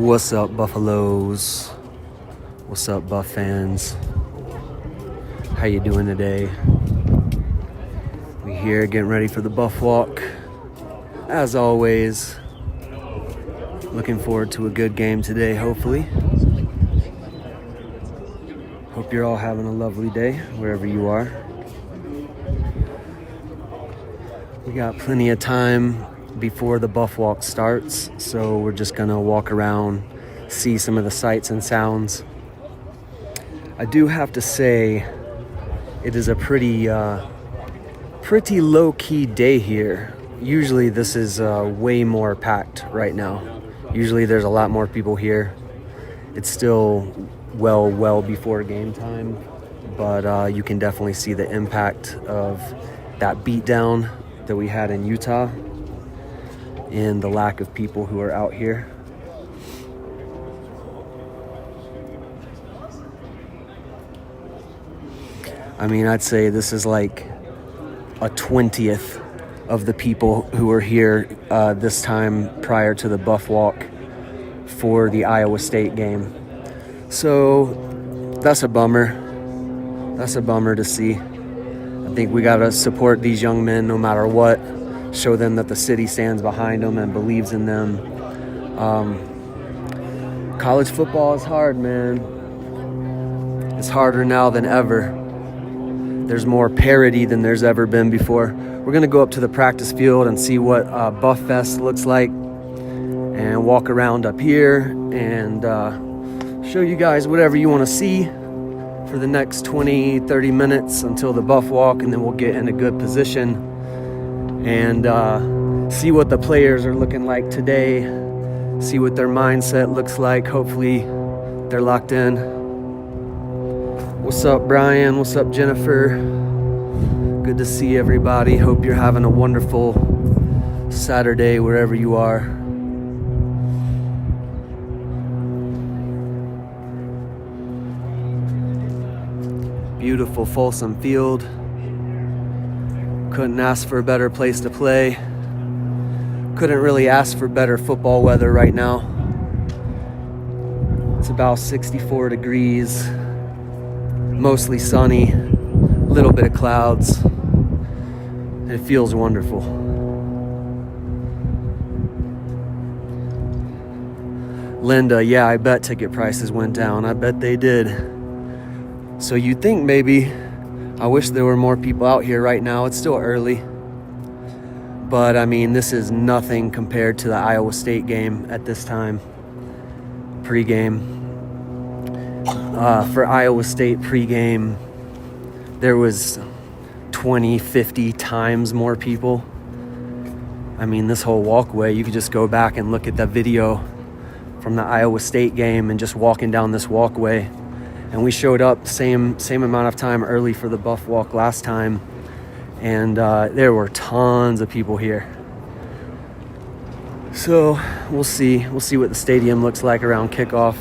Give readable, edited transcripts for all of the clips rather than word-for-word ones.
What's up, Buffaloes? What's up, Buff fans? How you doing today? We here getting ready for the Buff Walk. As always, looking forward to a good game today, hopefully. Hope you're all having a lovely day, wherever you are. We got plenty of time before the Buff Walk starts, so we're just gonna walk around, see some of the sights and sounds. I do have to say, it is a pretty low-key day here. Usually this is way more packed right now. Usually there's a lot more people here. It's still well before game time, but you can definitely see the impact of that beatdown that we had in Utah and the lack of people who are out here. I mean, I'd say this is like a 20th of the people who were here this time prior to the Buff Walk for the Iowa State game. So that's a bummer. That's a bummer to see. I think we got to support these young men no matter what. Show them that the city stands behind them and believes in them. College football is hard, man. It's harder now than ever. There's more parity than there's ever been before. We're going to go up to the practice field and see what Buff Fest looks like and walk around up here and show you guys whatever you want to see for the next 20-30 minutes until the Buff Walk, and then we'll get in a good position and see what the players are looking like today, see what their mindset looks like. Hopefully they're locked in. What's up, Brian? What's up, Jennifer? Good to see everybody. Hope you're having a wonderful Saturday wherever you are. Beautiful Folsom Field. Couldn't ask for a better place to play. Couldn't really ask for better football weather right now. It's about 64 degrees, mostly sunny, a little bit of clouds. It feels wonderful. Linda, yeah, I bet ticket prices went down. I bet they did. So you'd think maybe, I wish there were more people out here right now. It's still early. But I mean, this is nothing compared to the Iowa State game at this time. Pre-game. For Iowa State pre-game, there was 20, 50 times more people. I mean, this whole walkway, you could just go back and look at that video from the Iowa State game and just walking down this walkway. And we showed up same amount of time early for the Buff Walk last time, and there were tons of people here. So we'll see what the stadium looks like around kickoff.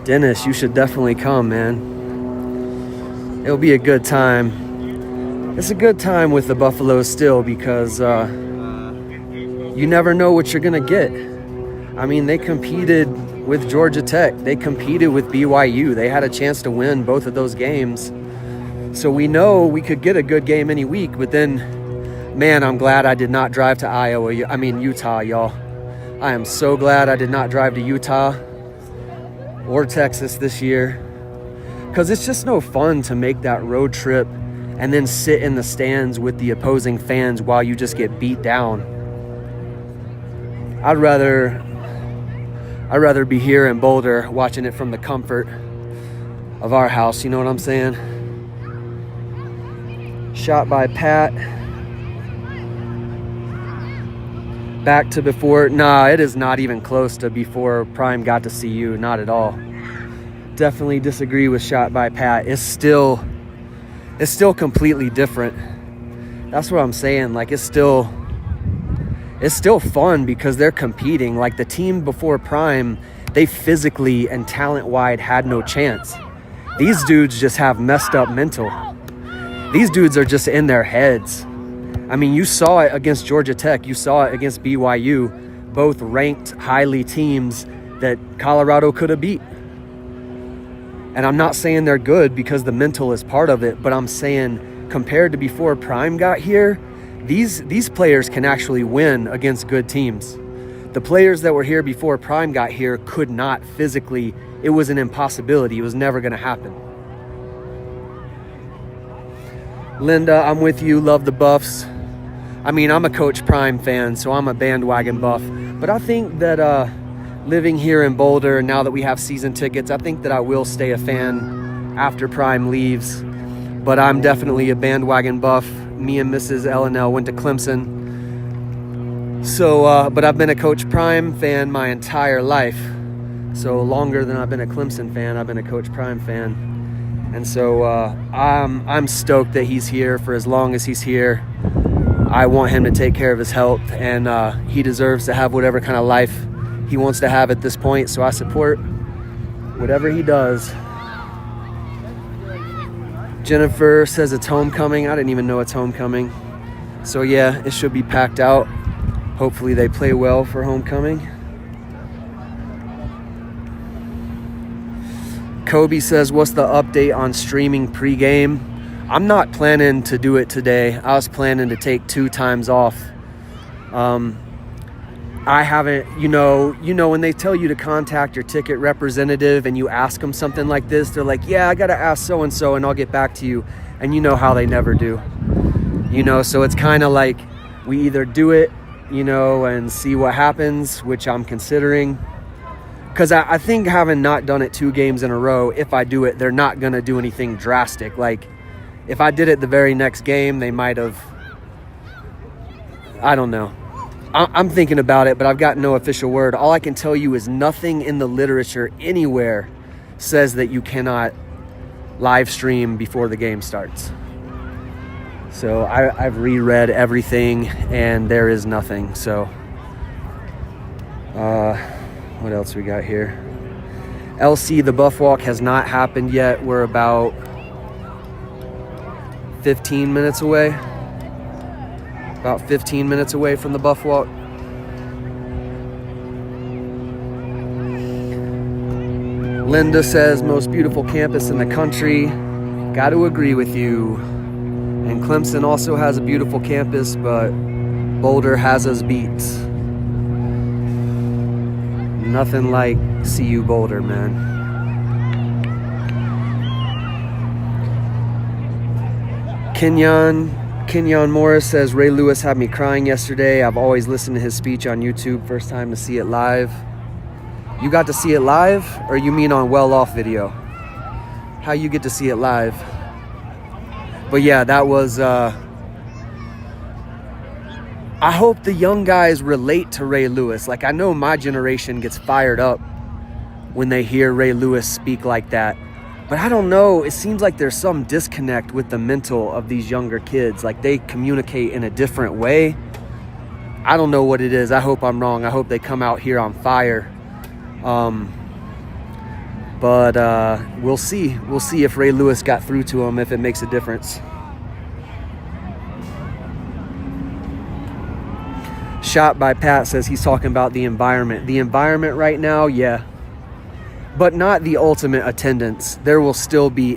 Dennis, you should definitely come, man. It'll be a good time. It's a good time with the Buffaloes still because you never know what you're going to get. I mean, they competed with Georgia Tech. They competed with BYU. They had a chance to win both of those games. So we know we could get a good game any week. But then, man, I'm glad I did not drive to Utah, y'all. I am so glad I did not drive to Utah or Texas this year. Because it's just no fun to make that road trip and then sit in the stands with the opposing fans while you just get beat down. I'd rather be here in Boulder watching it from the comfort of our house, you know what I'm saying? Shot by Pat. Back to before, nah, it is not even close to before Prime got to see you, not at all. Definitely disagree with shot by Pat. It's still completely different. That's what I'm saying, like it's still fun because they're competing. Like the team before Prime, they physically and talent-wide had no chance. These dudes just have messed up mental. These dudes are just in their heads. I mean, you saw it against Georgia Tech. You saw it against BYU, both ranked highly teams that Colorado could have beat. And I'm not saying they're good because the mental is part of it, but I'm saying compared to before Prime got here, these players can actually win against good teams. The players that were here before Prime got here could not physically. It was an impossibility. It was never going to happen. Linda, I'm with you. Love the Buffs. I mean, I'm a Coach Prime fan, so I'm a bandwagon Buff. But I think that living here in Boulder, now that we have season tickets, I think that I will stay a fan after Prime leaves. But I'm definitely a bandwagon Buff. Me and Mrs. L&L went to Clemson. So, but I've been a Coach Prime fan my entire life. So longer than I've been a Clemson fan, I've been a Coach Prime fan. And so I'm stoked that he's here for as long as he's here. I want him to take care of his health, and he deserves to have whatever kind of life he wants to have at this point. So I support whatever he does. Jennifer says it's homecoming. I didn't even know it's homecoming. So yeah, it should be packed out. Hopefully they play well for homecoming. Kobe says, what's the update on streaming pregame? I'm not planning to do it today. I was planning to take 2 times off. I haven't, you know, when they tell you to contact your ticket representative and you ask them something like this, they're like, yeah, I got to ask so-and-so and I'll get back to you. And you know how they never do. You know, so it's kind of like we either do it, you know, and see what happens, which I'm considering. Because I think having not done it 2 games in a row, if I do it, they're not going to do anything drastic. Like, if I did it the very next game, they might have, I don't know. I'm thinking about it, but I've got no official word. All I can tell you is nothing in the literature anywhere says that you cannot live stream before the game starts. So I've reread everything, and there is nothing. So, what else we got here? LC, the Buff Walk has not happened yet. We're about 15 minutes away. About 15 minutes away from the Buff Walk. Linda says, most beautiful campus in the country. Got to agree with you. And Clemson also has a beautiful campus, but Boulder has us beat. Nothing like CU Boulder, man. Kenyon Morris says, Ray Lewis had me crying yesterday. I've always listened to his speech on YouTube. First time to see it live. You got to see it live, or you mean on well-off video? How you get to see it live? But yeah, that was... I hope the young guys relate to Ray Lewis. Like, I know my generation gets fired up when they hear Ray Lewis speak like that. But I don't know, it seems like there's some disconnect with the mental of these younger kids. Like, they communicate in a different way. I don't know what it is. I hope I'm wrong. I hope they come out here on fire. But we'll see. We'll see if Ray Lewis got through to him, if it makes a difference. Shot by Pat says he's talking about the environment. The environment right now, yeah. But not the ultimate attendance. It will still be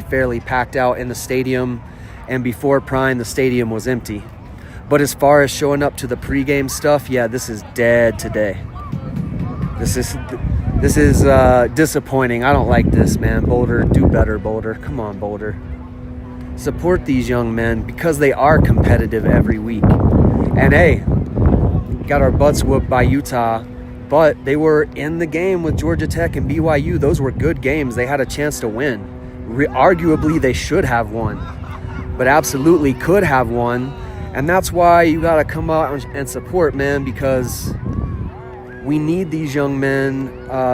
fairly packed out in the stadium. And before Prime, the stadium was empty. But as far as showing up to the pregame stuff, yeah, this is dead today. This is disappointing. I don't like this, man. Boulder, do better, Boulder. Come on, Boulder. Support these young men because they are competitive every week. And hey, got our butts whooped by Utah, but they were in the game with Georgia Tech and BYU. Those were good games. They had a chance to win. Arguably, they should have won, but absolutely could have won. And that's why you got to come out and support, man, because we need these young men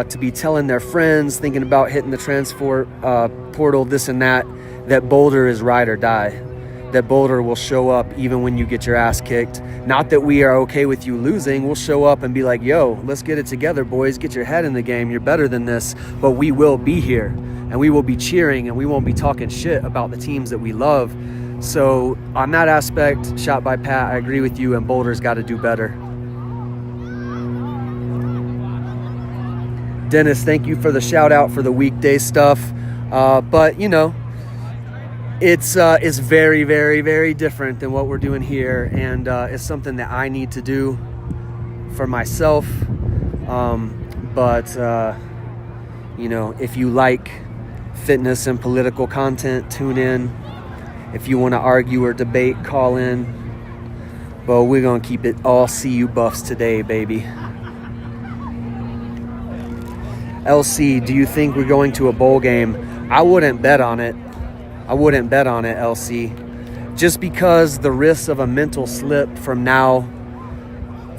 to be telling their friends, thinking about hitting the transfer portal, this and that Boulder is ride or die. That Boulder will show up even when you get your ass kicked. Not that we are okay with you losing. We'll show up and be like, yo, let's get it together, boys. Get your head in the game. You're better than this. But we will be here, and we will be cheering, and we won't be talking shit about the teams that we love. So on that aspect, shot by Pat, I agree with you, and Boulder's got to do better. Dennis, thank you for the shout out for the weekday stuff. But you know, it's very, very, very different than what we're doing here, and it's something that I need to do for myself. But you know, if you like fitness and political content, tune in. If you want to argue or debate, call in. But we're going to keep it all CU Buffs today, baby. LC, do you think we're going to a bowl game? I wouldn't bet on it. LC. Just because the risk of a mental slip from now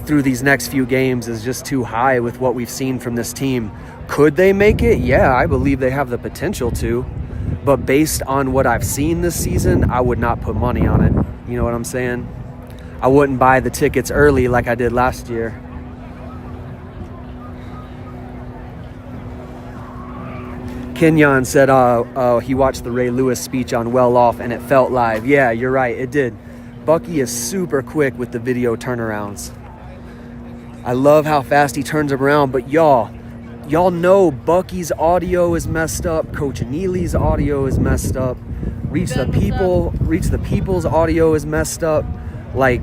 through these next few games is just too high with what we've seen from this team. Could they make it? Yeah, I believe they have the potential to. But based on what I've seen this season, I would not put money on it. You know what I'm saying? I wouldn't buy the tickets early like I did last year. Kenyon said he watched the Ray Lewis speech on Well Off and it felt live. Yeah, you're right, it did. Bucky is super quick with the video turnarounds. I love how fast he turns them around, but y'all know Bucky's audio is messed up. Coach Neely's audio is messed up. Reach the People's audio is messed up. Like,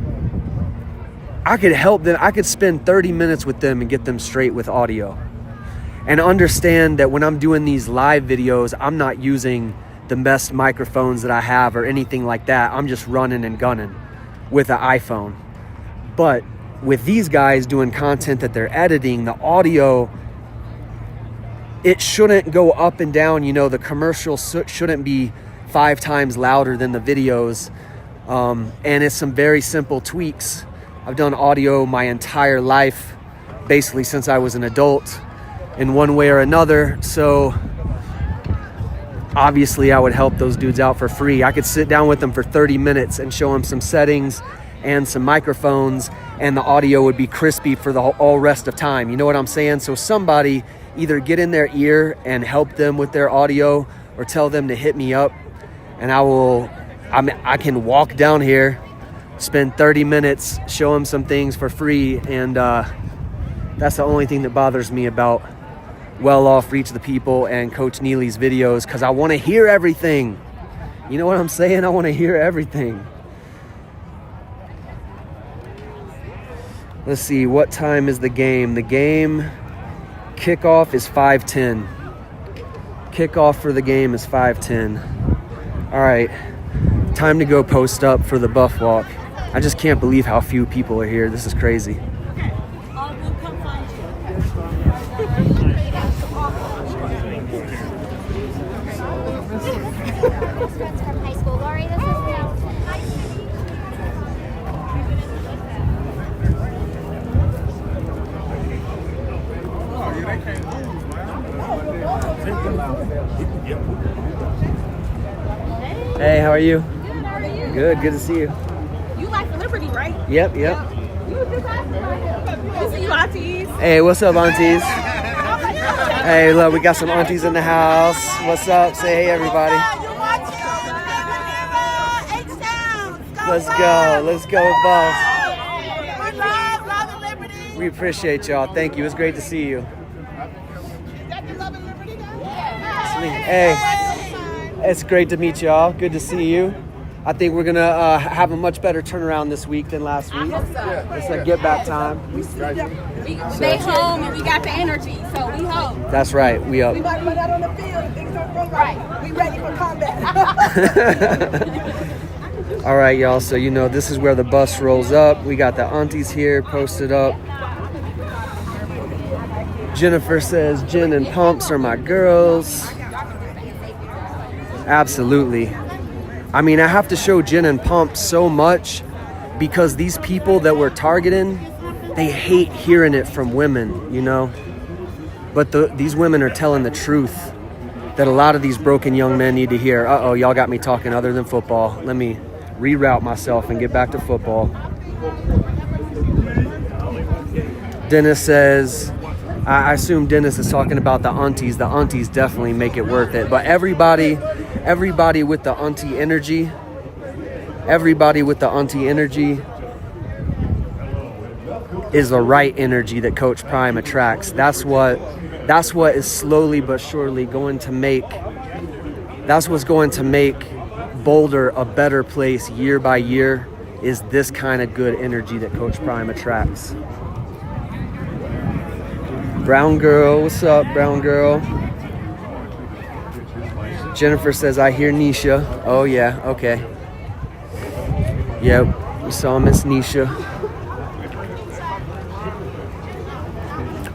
I could help them. I could spend 30 minutes with them and get them straight with audio. And understand that when I'm doing these live videos, I'm not using the best microphones that I have or anything like that. I'm just running and gunning with an iPhone. But with these guys doing content that they're editing, the audio, it shouldn't go up and down. You know, the commercial shouldn't be 5 times louder than the videos. And it's some very simple tweaks. I've done audio my entire life, basically since I was an adult, in one way or another. So obviously I would help those dudes out for free. I could sit down with them for 30 minutes and show them some settings and some microphones, and the audio would be crispy for the all rest of time. You know what I'm saying? So somebody either get in their ear and help them with their audio, or tell them to hit me up, and I can walk down here, spend 30 minutes, show them some things for free. And that's the only thing that bothers me about Well Off, Reach the People, and Coach Neely's videos, because I want to hear everything. You know what I'm saying? I want to hear everything. Let's see, what time is the game? The game kickoff is 5:10. Kickoff for the game is 5:10. All right, time to go post up for the Buff Walk. I just can't believe how few people are here. This is crazy. From high school, Lori, this is Hey, how are you? Good, how are you? Good to see you. You like the Liberty, right? Yep. You was just asking. See you, aunties. Hey, what's up, aunties? Hey, look, we got some aunties in the house. What's up? Say hey, everybody. Let's go, Buffs. We appreciate y'all. Thank you. It's great to see you. Hey, it's great to meet y'all. Good to see you. I think we're gonna have a much better turnaround this week than last week. It's a get back time. We stay home and we got the energy, so we home. That's right. We up. We might run out on the field if things don't go right. We ready for combat. All right, y'all. So you know this is where the bus rolls up. We got the aunties here posted up. Jennifer says gin and pumps are my girls. Absolutely. I mean, I have to show gin and pumps so much because these people that we're targeting, they hate hearing it from women, you know? But these women are telling the truth that a lot of these broken young men need to hear. Uh-oh, y'all got me talking other than football. Let me reroute myself and get back to football. Dennis says, I assume Dennis is talking about the aunties. The aunties definitely make it worth it. But everybody with the auntie energy, everybody with the auntie energy is the right energy that Coach Prime attracts. That's what is slowly but surely going to make, that's what's going to make Boulder a better place year by year, is this kind of good energy that Coach Prime attracts. Brown girl, what's up, brown girl? Jennifer says, I hear Nisha. Oh yeah, okay. Yep, we saw Miss Nisha.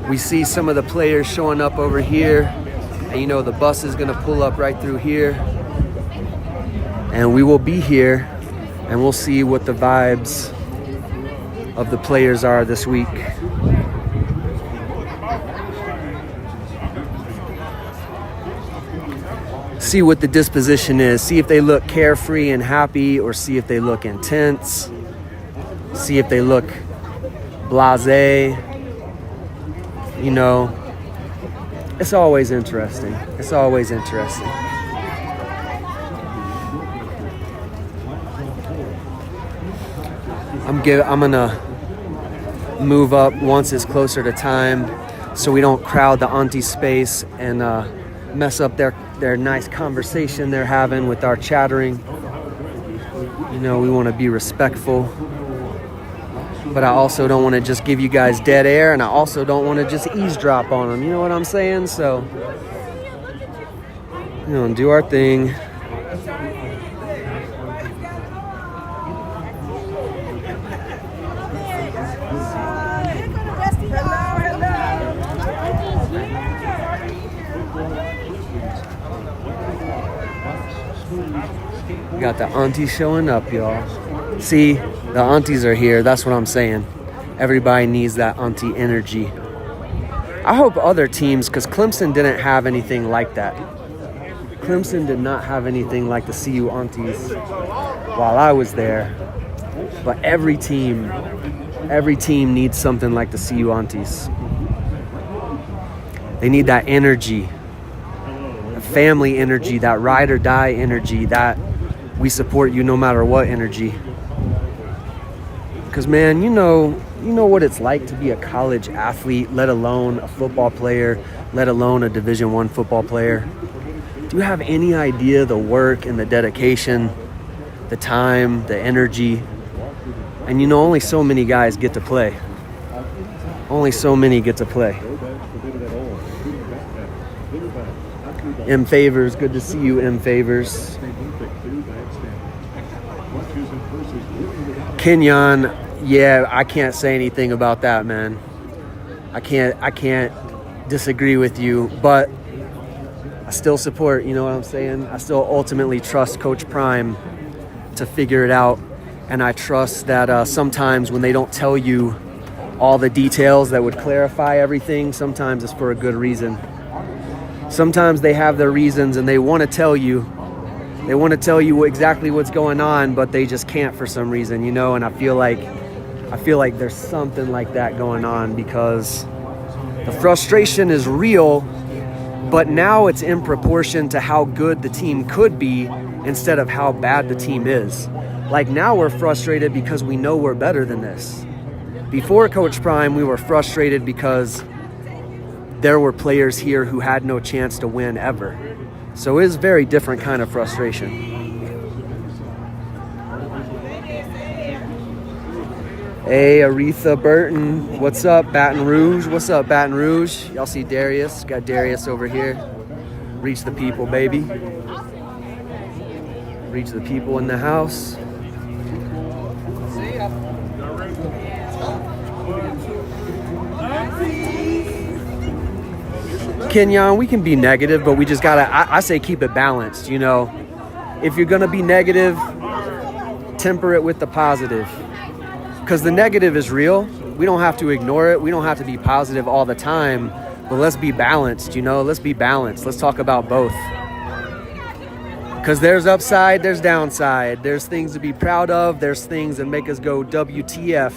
We see some of the players showing up over here. And you know, the bus is gonna pull up right through here. And we will be here and we'll see what the vibes of the players are this week. See what the disposition is. See if they look carefree and happy, or see if they look intense. See if they look blasé. You know, it's always interesting. It's always interesting. I'm gonna move up once it's closer to time, so we don't crowd the auntie space and mess up their nice conversation they're having with our chattering. You know, we want to be respectful, but I also don't want to just give you guys dead air, and I also don't want to just eavesdrop on them. You know what I'm saying? So, you know, do our thing. Got the aunties showing up, y'all. See, the aunties are here. That's what I'm saying. Everybody needs that auntie energy. I hope other teams, because Clemson didn't have anything like that. Clemson did not have anything like the CU aunties while I was there. But every team needs something like the CU aunties. They need that energy, the family energy, that ride or die energy, that we support you no matter what energy. Because, man, you know what it's like to be a college athlete, let alone a football player, let alone a Division I football player. Do you have any idea the work and the dedication, the time, the energy? And you know, only so many guys get to play. Only so many get to play. M. Favors, good to see you, M. Favors. Kenyon, yeah, I can't say anything about that, man. I can't disagree with you, but I still support, you know what I'm saying? I still ultimately trust Coach Prime to figure it out, and I trust that sometimes when they don't tell you all the details that would clarify everything, sometimes it's for a good reason. Sometimes they have their reasons and they want to tell you. They want to tell you exactly what's going on, but they just can't for some reason, you know? And I feel like there's something like that going on, because the frustration is real, but now it's in proportion to how good the team could be instead of how bad the team is. Like, now we're frustrated because we know we're better than this. Before Coach Prime, we were frustrated because there were players here who had no chance to win ever. So it is a very different kind of frustration. Hey, Aretha Burton, what's up, Baton Rouge? What's up, Baton Rouge? Y'all see Darius? Got Darius over here. Reach the people, baby. Reach the people in the house. Kenyon, we can be negative, but we just gotta, I say keep it balanced, you know. If you're gonna be negative, temper it with the positive. Because the negative is real. We don't have to ignore it. We don't have to be positive all the time, but let's be balanced, you know. Let's be balanced. Let's talk about both. Because there's upside, there's downside. There's things to be proud of. There's things that make us go WTF.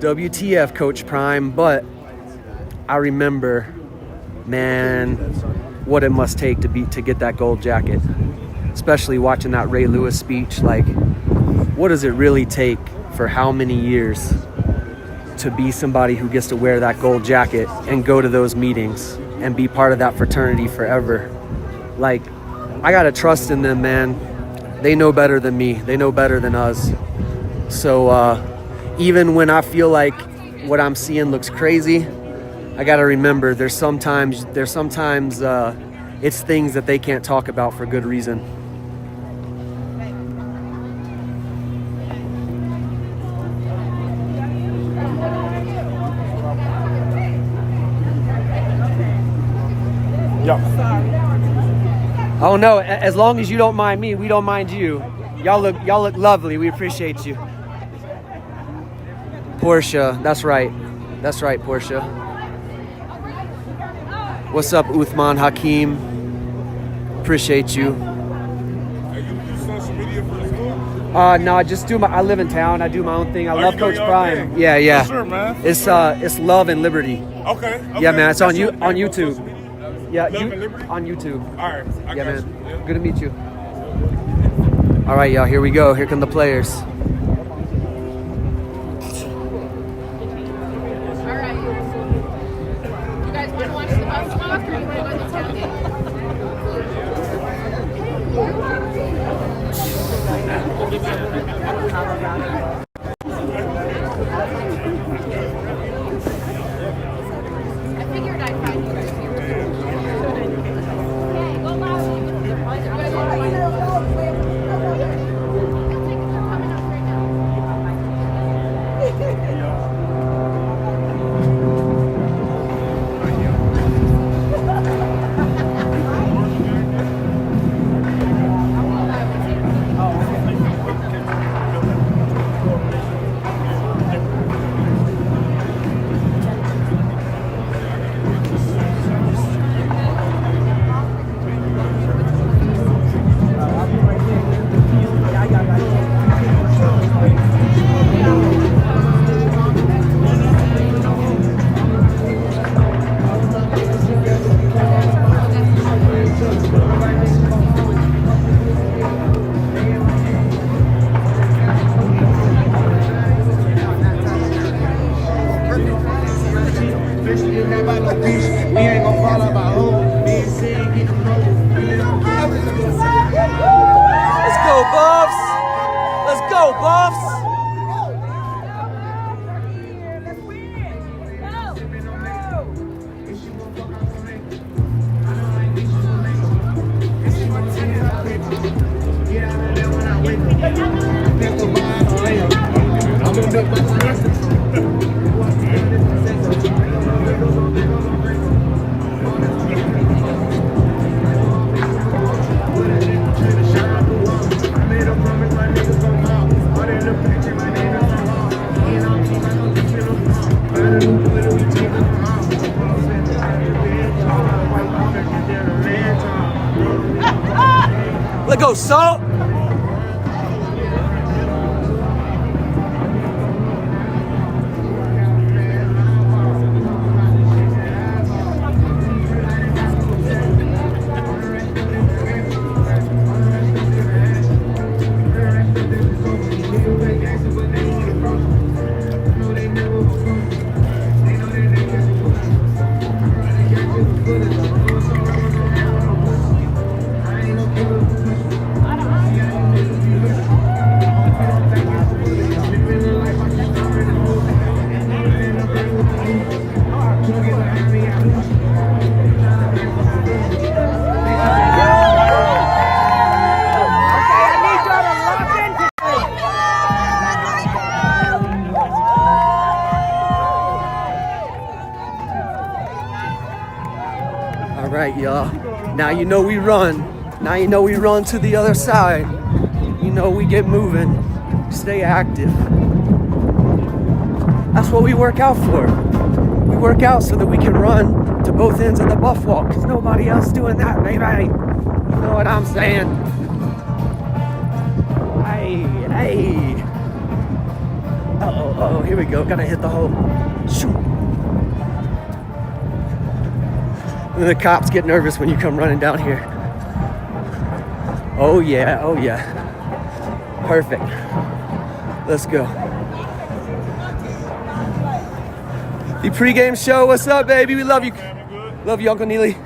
WTF, Coach Prime. But I remember, man, what it must take to get that gold jacket. especially watching that Ray Lewis speech. Like, what does it really take for how many years to be somebody who gets to wear that gold jacket and go to those meetings and be part of that fraternity forever? Like, I gotta trust in them, man. They know better than me. They know better than us. So even when I feel like what I'm seeing looks crazy, I gotta remember there's sometimes it's things that they can't talk about for good reason. Oh no, as long as you don't mind me, we don't mind you. Y'all look lovely. We appreciate you. Portia, that's right. That's right, Portia. What's up, Uthman Hakeem? Appreciate you. Are you do social media for the school? No, I live in town. I do my own thing. I love you Coach do your own Prime. thing? Yeah. For sure, man. It's Love and Liberty. Okay. Yeah, man. It's on That's your on name YouTube. social media? Yeah, Love and Liberty? on YouTube. All right. I Yeah, got man. you. Yeah. Good to meet you. All right, y'all. Here we go. Here come the players. All right. You guys want to watch the bus walk or you want to go to the tailgate? I figured I'd find you guys here. Okay, go loud. Let's go, Buffs! Let's go, Buffs! Let's go, Salt! All right, y'all. Now you know we run. Now you know we run to the other side. You know we get moving. Stay active. That's what we work out for. We work out so that we can run to both ends of the buff walk, because nobody else doing that, baby. You know what I'm saying? Hey. Oh, here we go. Gotta hit the hole. Shoot. The cops get nervous when you come running down here. Oh yeah, oh yeah. Perfect. Let's go. The pregame show, what's up, baby? We love you. Love you, Uncle Neely.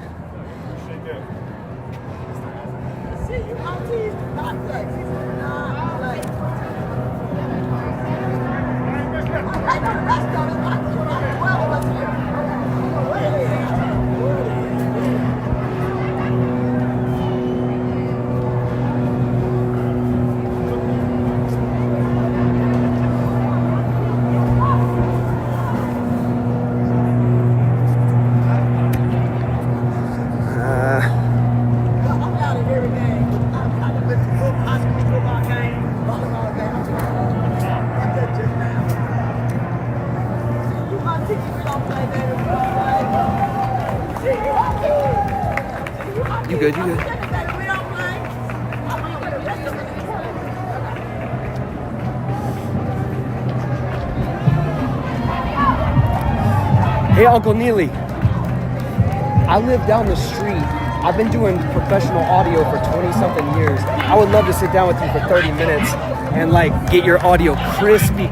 You good, you good. Hey, Uncle Neely. I live down the street. I've been doing professional audio for 20-something years. I would love to sit down with you for 30 minutes and like get your audio crispy.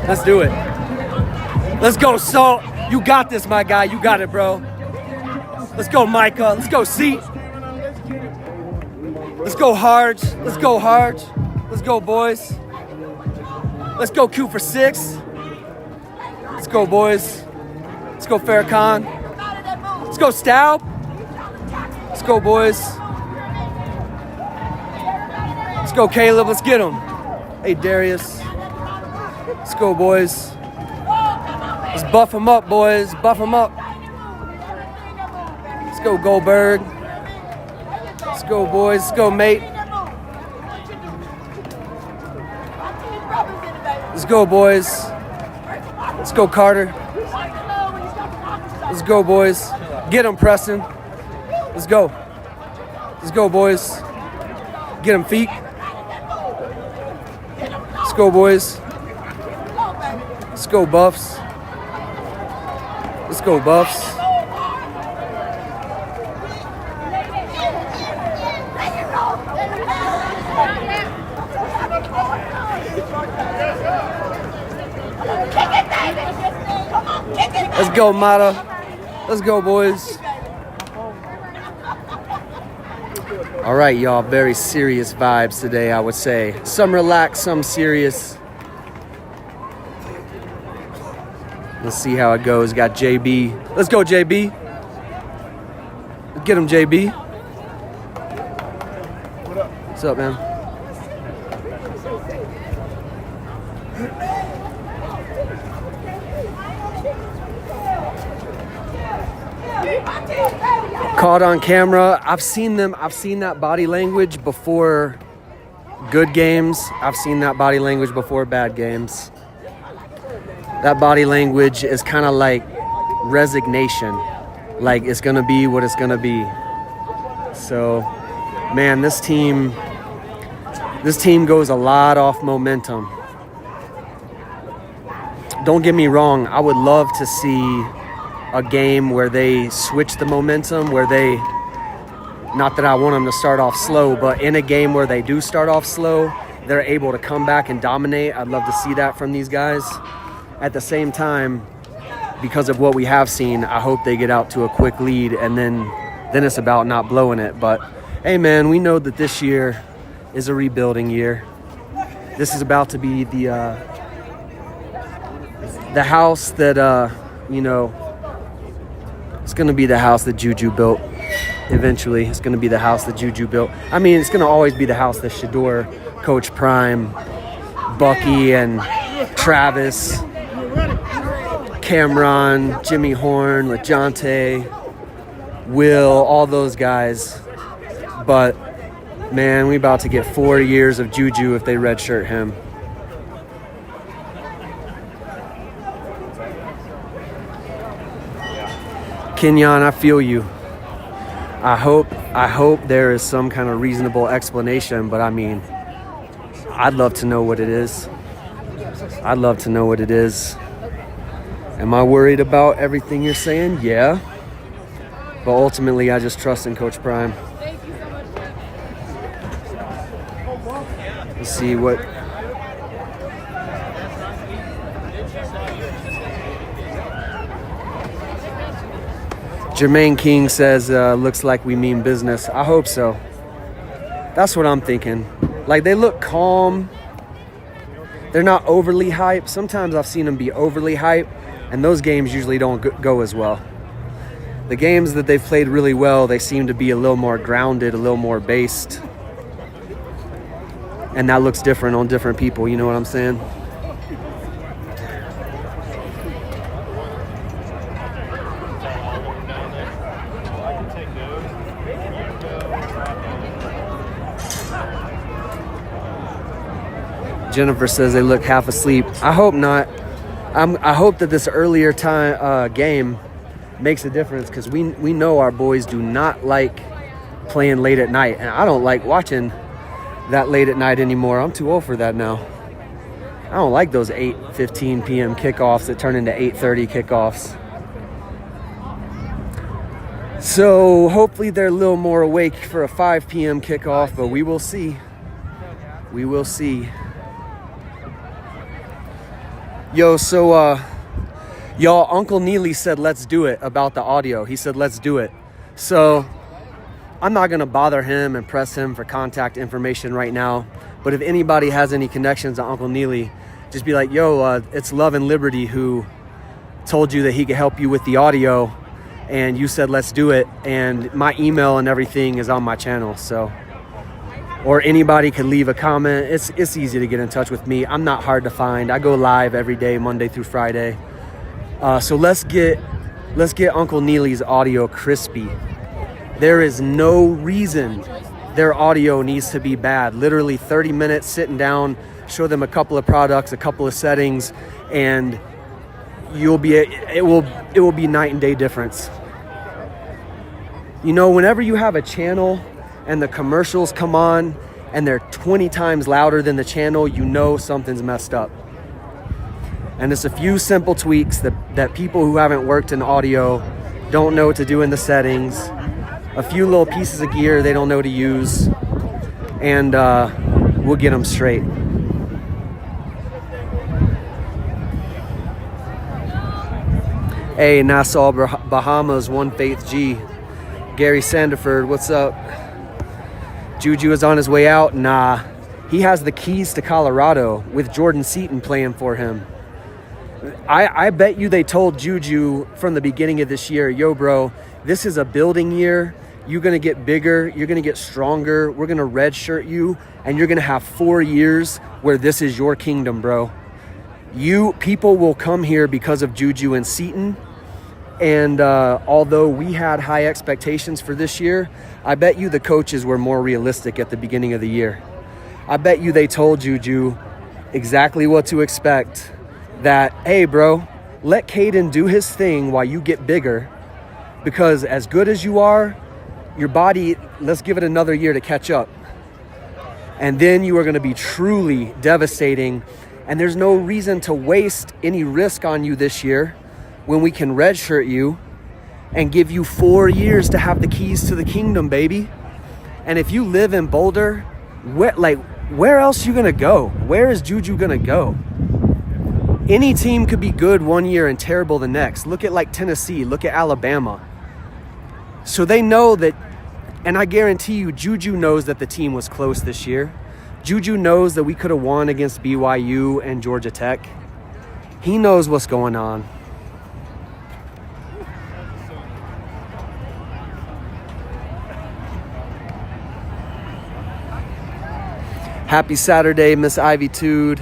Let's do it. Let's go, Salt. You got this, my guy. You got it, bro. Let's go, Micah. Let's go, C. Let's go, Hard. Let's go, Hard. Let's go, boys. Let's go, Q for 6. Let's go, boys. Let's go, Farrakhan. Let's go, Staub. Let's go, boys. Let's go, Caleb. Let's get him. Hey, Darius. Let's go, boys. Let's buff him up, boys. Buff him up. Let's go, Goldberg. Let's go, boys. Let's go, mate. Let's go, boys. Let's go, Carter. Let's go, boys. Get him, Preston. Let's go. Let's go, boys. Get him, Feet. Let's go, boys. Let's go, Buffs. Let's go, Buffs. Let's go, Mata. Let's go, boys. All right, y'all. Very serious vibes today, I would say. Some relaxed, some serious. Let's see how it goes. Got JB. Let's go, JB. Get him, JB. What's up, man? Caught on camera. I've seen that body language before good games. I've seen that body language before bad games. That body language is kind of like resignation. Like it's going to be what it's going to be. So, man, this team goes a lot off momentum. Don't get me wrong. I would love to see a game where they switch the momentum, where they, not that I want them to start off slow, but in a game where they do start off slow, they're able to come back and dominate. I'd love to see that from these guys. At the same time, because of what we have seen, I hope they get out to a quick lead, and then it's about not blowing it. But hey, man, we know that this year is a rebuilding year. This is about to be the house that it's going to be the house that Juju built. Eventually, it's going to be the house that Juju built. I mean, it's going to always be the house that Shador, Coach Prime, Bucky, and Travis, Cameron, Jimmy Horn, LeJontay, Will, all those guys. But, man, we about to get 4 years of Juju if they redshirt him. Kenyon, I feel you. I hope there is some kind of reasonable explanation, but I mean, I'd love to know what it is. I'd love to know what it is. Am I worried about everything you're saying? Yeah. But ultimately, I just trust in Coach Prime. Let's see what. Jermaine King says, looks like we mean business. I hope so. That's what I'm thinking. Like, they look calm. They're not overly hyped. Sometimes I've seen them be overly hyped, and those games usually don't go as well. The games that they've played really well, they seem to be a little more grounded, a little more based. And that looks different on different people, you know what I'm saying? Jennifer says they look half asleep. I hope not. I hope that this earlier time game makes a difference, because we know our boys do not like playing late at night, and I don't like watching that late at night anymore. I'm too old for that now. I don't like those 8:15 p.m. kickoffs that turn into 8:30 kickoffs. So hopefully they're a little more awake for a 5 p.m. kickoff, but we will see. We will see. Yo, so y'all, Uncle Neely said let's do it about the audio. He said let's do it. So I'm not going to bother him and press him for contact information right now. But if anybody has any connections to Uncle Neely, just be like, yo, it's Love and Liberty who told you that he could help you with the audio, and you said let's do it. And my email and everything is on my channel. So, or anybody can leave a comment. It's easy to get in touch with me. I'm not hard to find. I go live every day, Monday through Friday. So let's get Uncle Neely's audio crispy. There is no reason their audio needs to be bad. Literally 30 minutes sitting down, show them a couple of products, a couple of settings, and it will be night and day difference. You know, whenever you have a channel and the commercials come on and they're 20 times louder than the channel, you know something's messed up. And it's a few simple tweaks that people who haven't worked in audio don't know what to do in the settings. A few little pieces of gear they don't know to use, and we'll get them straight. Hey, Nassau, Bahamas, One Faith G. Gary Sandiford, what's up? Juju is on his way out. Nah, he has the keys to Colorado with Jordan Seaton playing for him. I bet you they told Juju from the beginning of this year, yo, bro, this is a building year. You're going to get bigger. You're going to get stronger. We're going to redshirt you, and you're going to have 4 years where this is your kingdom, bro. People will come here because of Juju and Seaton. And although we had high expectations for this year, I bet you the coaches were more realistic at the beginning of the year. I bet you they told Juju exactly what to expect. That, hey, bro, let Kaidon do his thing while you get bigger, because as good as you are, your body, let's give it another year to catch up. And then you are going to be truly devastating, and there's no reason to waste any risk on you this year when we can redshirt you and give you 4 years to have the keys to the kingdom, baby. And if you live in Boulder, where else are you going to go? Where is Juju going to go? Any team could be good 1 year and terrible the next. Look at like Tennessee, look at Alabama. So they know that, and I guarantee you, Juju knows that the team was close this year. Juju knows that we could have won against BYU and Georgia Tech. He knows what's going on. Happy Saturday, Miss Ivy Tude.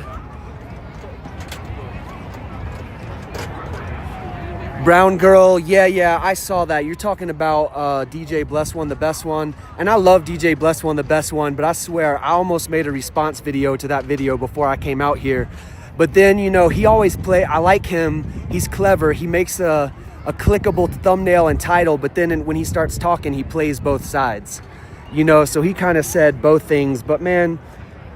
Brown girl, yeah, I saw that. You're talking about DJ Bless One, the best one. And I love DJ Bless One, the best one, but I swear I almost made a response video to that video before I came out here. But then, you know, he always I like him. He's clever. He makes a clickable thumbnail and title, but then when he starts talking, he plays both sides. You know, so he kind of said both things. But man,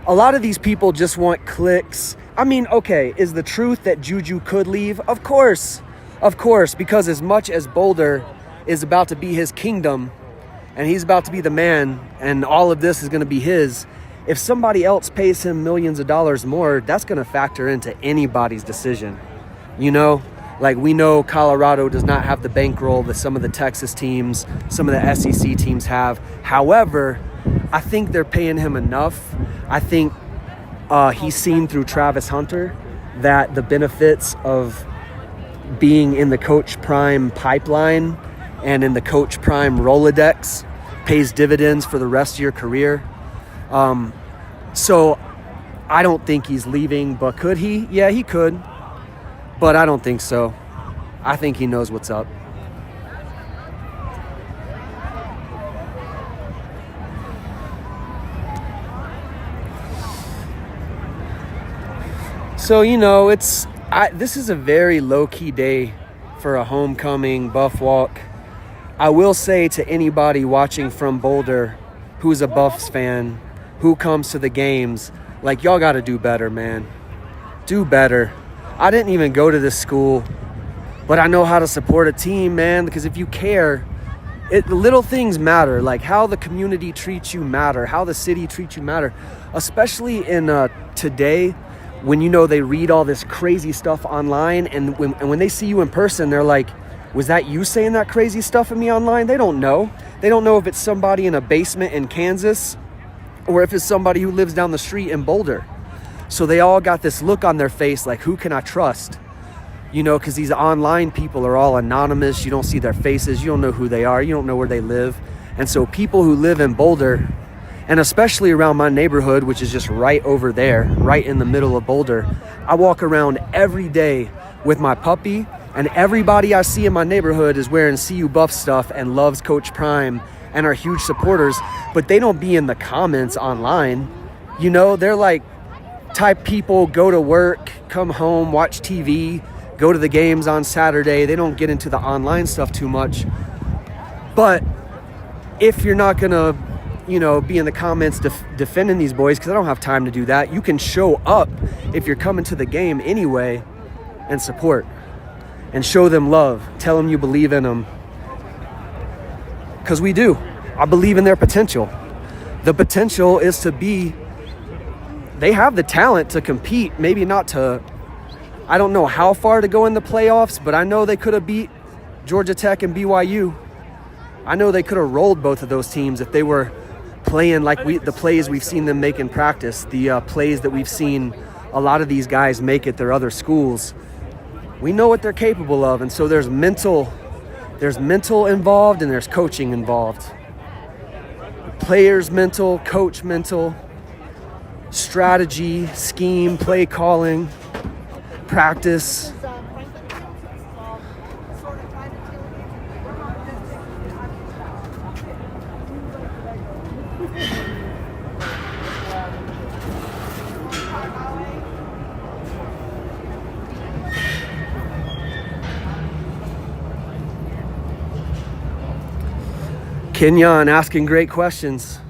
a lot of these people just want clicks. I mean, okay, is the truth that Juju could leave? Of course. Of course, because as much as Boulder is about to be his kingdom and he's about to be the man and all of this is going to be his, if somebody else pays him millions of dollars more, that's going to factor into anybody's decision. You know, like we know Colorado does not have the bankroll that some of the Texas teams, some of the SEC teams have. However, I think they're paying him enough. I think he's seen through Travis Hunter that the benefits of being in the Coach Prime pipeline and in the Coach Prime Rolodex pays dividends for the rest of your career. So I don't think he's leaving, but could he? Yeah, he could, but I don't think so. I think he knows what's up. So, you know, this is a very low-key day for a homecoming Buff Walk. I will say to anybody watching from Boulder who's a Buffs fan, who comes to the games, like, y'all got to do better, man. Do better. I didn't even go to this school, but I know how to support a team, man, because if you care, little things matter. Like how the community treats you matter, how the city treats you matter, especially in today when, you know, they read all this crazy stuff online, and when they see you in person, they're like, was that you saying that crazy stuff of me online? They don't know. They don't know if it's somebody in a basement in Kansas or if it's somebody who lives down the street in Boulder. So they all got this look on their face like, who can I trust? You know, because these online people are all anonymous. You don't see their faces. You don't know who they are. You don't know where they live. And so people who live in Boulder, and especially around my neighborhood, which is just right over there, right in the middle of Boulder, I walk around every day with my puppy, and everybody I see in my neighborhood is wearing CU Buff stuff and loves Coach Prime and are huge supporters, but they don't be in the comments online. You know, they're like type people, go to work, come home, watch TV, go to the games on Saturday. They don't get into the online stuff too much. But if you're not going to, you know, be in the comments defending these boys, because I don't have time to do that, you can show up if you're coming to the game anyway and support and show them love. Tell them you believe in them. Because we do. I believe in their potential. The potential is to be, they have the talent to compete, maybe not to, I don't know how far to go in the playoffs, but I know they could have beat Georgia Tech and BYU. I know they could have rolled both of those teams if they were playing like the plays we've seen them make in practice, the plays that we've seen a lot of these guys make at their other schools. We know what they're capable of, and so there's mental involved and there's coaching involved. Players mental, coach mental, strategy, scheme, play calling, practice. Kenyon asking great questions.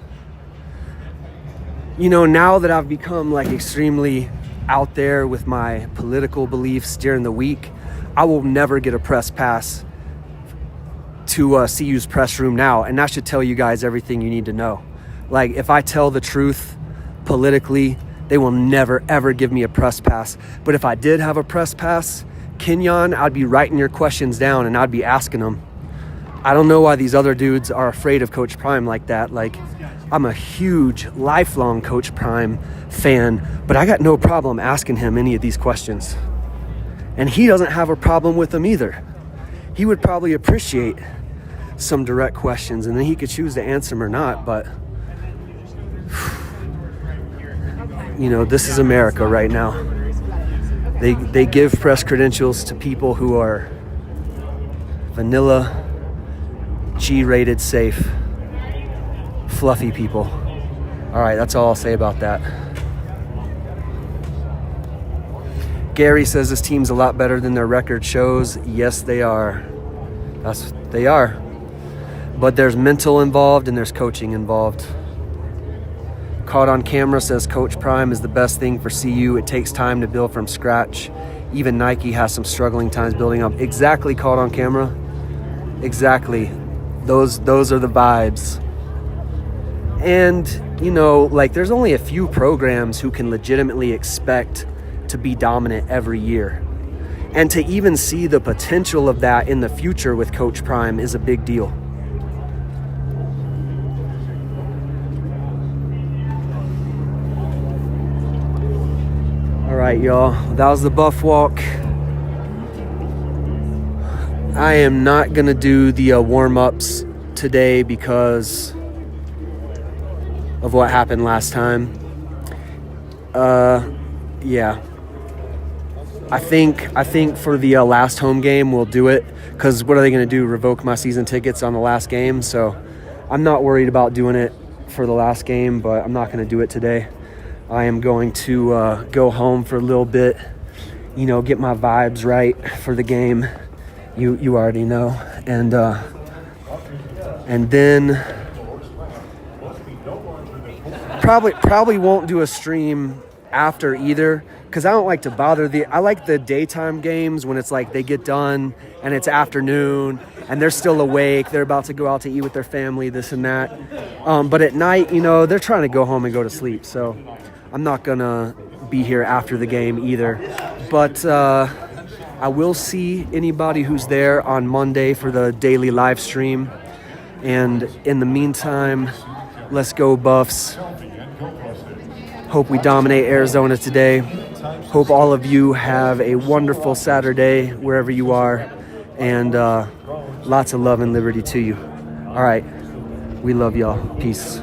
You know, now that I've become like extremely out there with my political beliefs during the week, I will never get a press pass to CU's press room now. And that should tell you guys everything you need to know. Like, if I tell the truth politically, they will never, ever give me a press pass. But if I did have a press pass, Kenyon, I'd be writing your questions down and I'd be asking them. I don't know why these other dudes are afraid of Coach Prime like that. Like, I'm a huge, lifelong Coach Prime fan, but I got no problem asking him any of these questions. And he doesn't have a problem with them either. He would probably appreciate some direct questions, and then he could choose to answer them or not, but you know, this is America right now. They give press credentials to people who are vanilla, G-rated safe, fluffy people. All right, that's all I'll say about that. Gary says this team's a lot better than their record shows. Yes, they are. They are. But there's mental involved and there's coaching involved. Caught on Camera says Coach Prime is the best thing for CU. It takes time to build from scratch. Even Nike has some struggling times building up. Exactly, Caught on Camera. Exactly. Those are the vibes. And, you know, like there's only a few programs who can legitimately expect to be dominant every year. And to even see the potential of that in the future with Coach Prime is a big deal. All right, y'all, that was the Buff Walk. I am not gonna do the warm-ups today because of what happened last time. Yeah. I think for the last home game we'll do it, because what are they going to do, revoke my season tickets on the last game? So I'm not worried about doing it for the last game, but I'm not going to do it today. I am going to go home for a little bit, you know, get my vibes right for the game. You already know. And then probably won't do a stream after either, because I don't like to bother I like the daytime games when it's like they get done and it's afternoon and they're still awake, they're about to go out to eat with their family, this and that. But at night, you know, they're trying to go home and go to sleep, so I'm not gonna be here after the game either. But I will see anybody who's there on Monday for the daily live stream. And in the meantime, let's go Buffs. Hope we dominate Arizona today. Hope all of you have a wonderful Saturday wherever you are. And lots of love and liberty to you. All right. We love y'all. Peace.